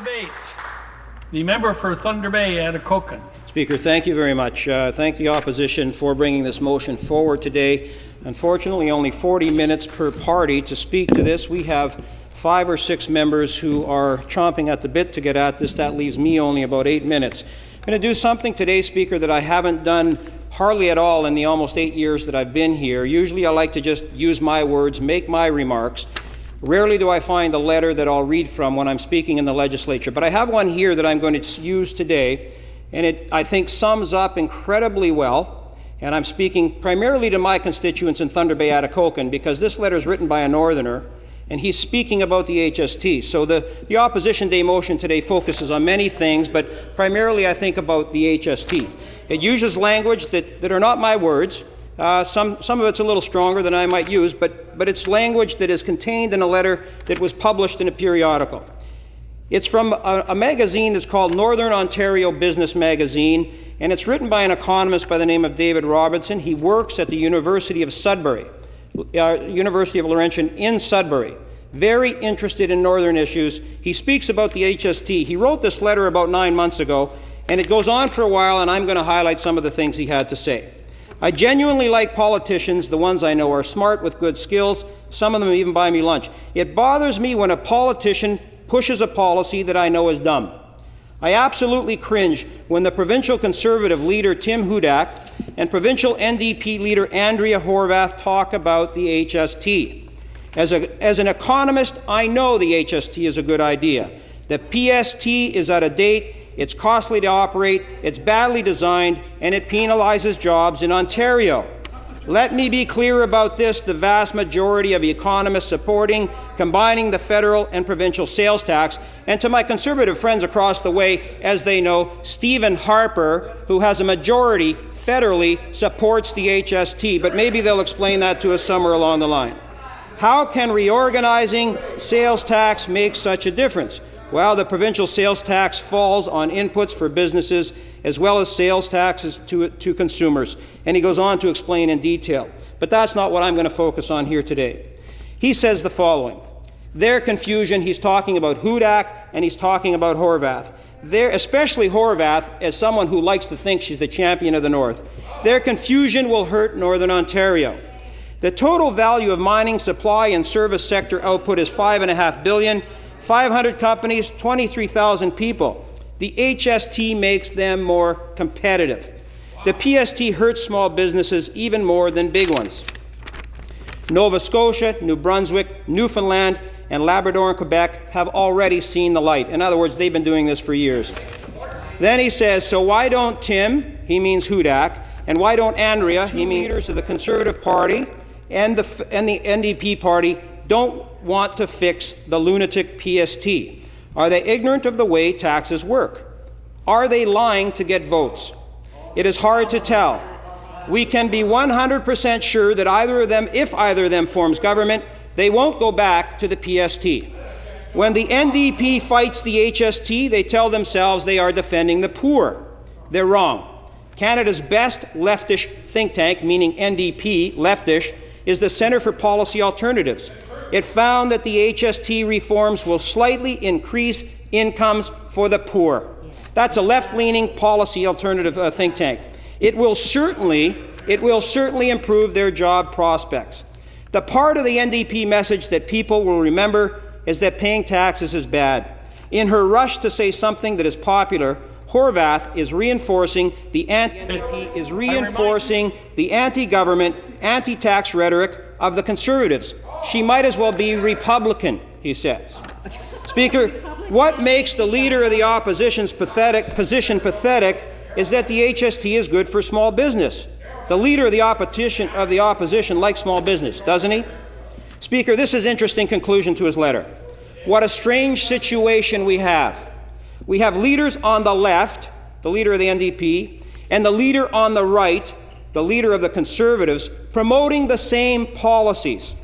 debate. The member for Thunder Bay-Atikokan. Speaker, thank you very much. Thank the opposition for bringing this motion forward today. Unfortunately, only 40 minutes per party to speak to this. We have 5 or 6 members who are chomping at the bit to get at this. That leaves me only about 8 minutes. I'm going to do something today, Speaker, that I haven't done hardly at all in the almost 8 years that I've been here. Usually I like to just use my words, make my remarks. Rarely do I find a letter that I'll read from when I'm speaking in the legislature, but I have one here that I'm going to use today, and it, I think, sums up incredibly well, and I'm speaking primarily to my constituents in Thunder Bay-Atikokan because this letter is written by a Northerner, and he's speaking about the HST. So the Opposition Day motion today focuses on many things, but primarily I think about the HST. It uses language that are not my words. Some of it's a little stronger than I might use, but it's language that is contained in a letter that was published in a periodical. It's from a magazine that's called Northern Ontario Business Magazine, and it's written by an economist by the name of David Robertson. He works at the University of Sudbury, University of Laurentian in Sudbury. Very interested in northern issues. He speaks about the HST. He wrote this letter about 9 months ago, and it goes on for a while, and I'm going to highlight some of the things he had to say. I genuinely like politicians. The ones I know are smart with good skills. Some of them even buy me lunch. It bothers me when a politician pushes a policy that I know is dumb. I absolutely cringe when the provincial Conservative leader Tim Hudak and provincial NDP leader Andrea Horwath talk about the HST. As an economist, I know the HST is a good idea. The PST is out of date. It's costly to operate, it's badly designed, and it penalizes jobs in Ontario. Let me be clear about this. The vast majority of economists supporting combining the federal and provincial sales tax, and to my Conservative friends across the way, as they know, Stephen Harper, who has a majority federally, supports the HST, but maybe they'll explain that to us somewhere along the line. How can reorganizing sales tax make such a difference? Well, the provincial sales tax falls on inputs for businesses as well as sales taxes to consumers. And he goes on to explain in detail. But that's not what I'm going to focus on here today. He says the following. Their confusion, he's talking about Hudak and he's talking about Horwath. Especially Horwath, as someone who likes to think she's the champion of the North. Their confusion will hurt Northern Ontario. The total value of mining, supply and service sector output is $5.5 billion. 500 companies, 23,000 people. The HST makes them more competitive. The PST hurts small businesses even more than big ones. Nova Scotia, New Brunswick, Newfoundland, and Labrador and Quebec have already seen the light. In other words, they've been doing this for years. Then he says, so why don't Tim, he means Hudak, and why don't Andrea, he means leaders of the Conservative Party and the NDP Party, don't want to fix the lunatic PST? Are they ignorant of the way taxes work? Are they lying to get votes? It is hard to tell. We can be 100% sure that either of them, if either of them forms government, they won't go back to the PST. When the NDP fights the HST, they tell themselves they are defending the poor. They're wrong. Canada's best leftish think tank, meaning NDP, leftish, is the Centre for Policy Alternatives. It found that the HST reforms will slightly increase incomes for the poor. That's a left-leaning policy alternative think tank. It will certainly improve their job prospects. The part of the NDP message that people will remember is that paying taxes is bad. In her rush to say something that is popular, Horwath is reinforcing the anti-government, anti-tax rhetoric of the Conservatives. She might as well be Republican, he says. Speaker, what makes the leader of the opposition's position pathetic is that the HST is good for small business. The leader of the opposition likes small business, doesn't he? Speaker, this is an interesting conclusion to his letter. What a strange situation we have. We have leaders on the left, the leader of the NDP, and the leader on the right, the leader of the Conservatives, promoting the same policies.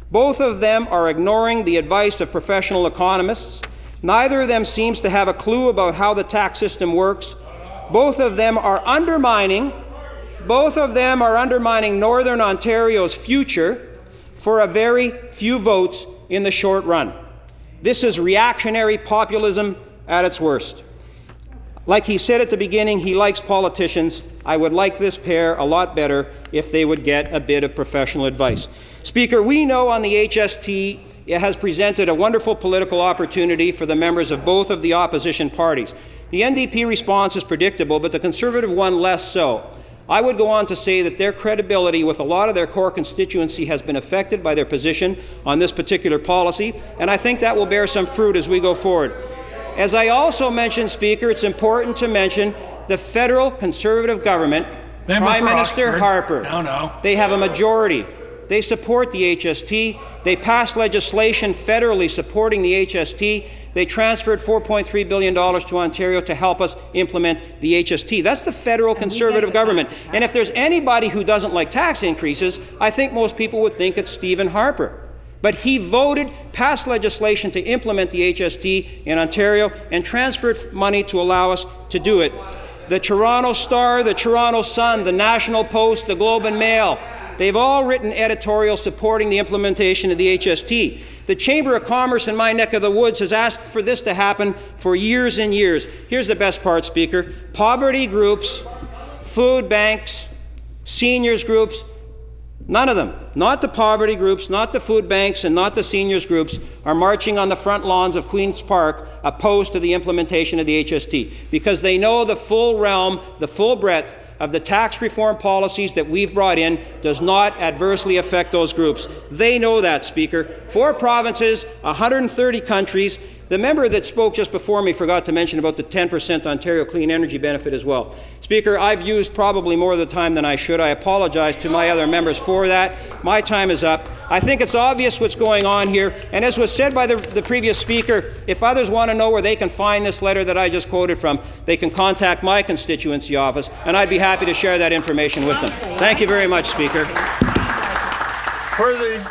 Both of them are ignoring the advice of professional economists. Neither of them seems to have a clue about how the tax system works. Both of them are undermining Northern Ontario's future for a very few votes in the short run. This is reactionary populism at its worst. Like he said at the beginning, he likes politicians. I would like this pair a lot better if they would get a bit of professional advice. Speaker, we know on the HST it has presented a wonderful political opportunity for the members of both of the opposition parties. The NDP response is predictable, but the Conservative one less so. I would go on to say that their credibility with a lot of their core constituency has been affected by their position on this particular policy, and I think that will bear some fruit as we go forward. As I also mentioned, Speaker, it's important to mention the federal Conservative government, Prime Minister Harper. They have a majority. They support the HST. They passed legislation federally supporting the HST. They transferred $4.3 billion to Ontario to help us implement the HST. That's the federal Conservative government. And if there's anybody who doesn't like tax increases, I think most people would think it's Stephen Harper. But he voted, passed legislation to implement the HST in Ontario and transferred money to allow us to do it. The Toronto Star, the Toronto Sun, the National Post, the Globe and Mail, they've all written editorials supporting the implementation of the HST. The Chamber of Commerce in my neck of the woods has asked for this to happen for years and years. Here's the best part, Speaker. Poverty groups, food banks, seniors groups, none of them, not the poverty groups, not the food banks, and not the seniors groups, are marching on the front lawns of Queen's Park opposed to the implementation of the HST because they know the full realm, the full breadth of the tax reform policies that we've brought in does not adversely affect those groups. They know that, Speaker. 4 provinces, 130 countries. The member that spoke just before me forgot to mention about the 10% Ontario clean energy benefit as well. Speaker, I've used probably more of the time than I should. I apologize to my other members for that. My time is up. I think it's obvious what's going on here. And as was said by the previous speaker, if others want to know where they can find this letter that I just quoted from, they can contact my constituency office, and I'd be happy to share that information with them. Thank you very much, Speaker. Further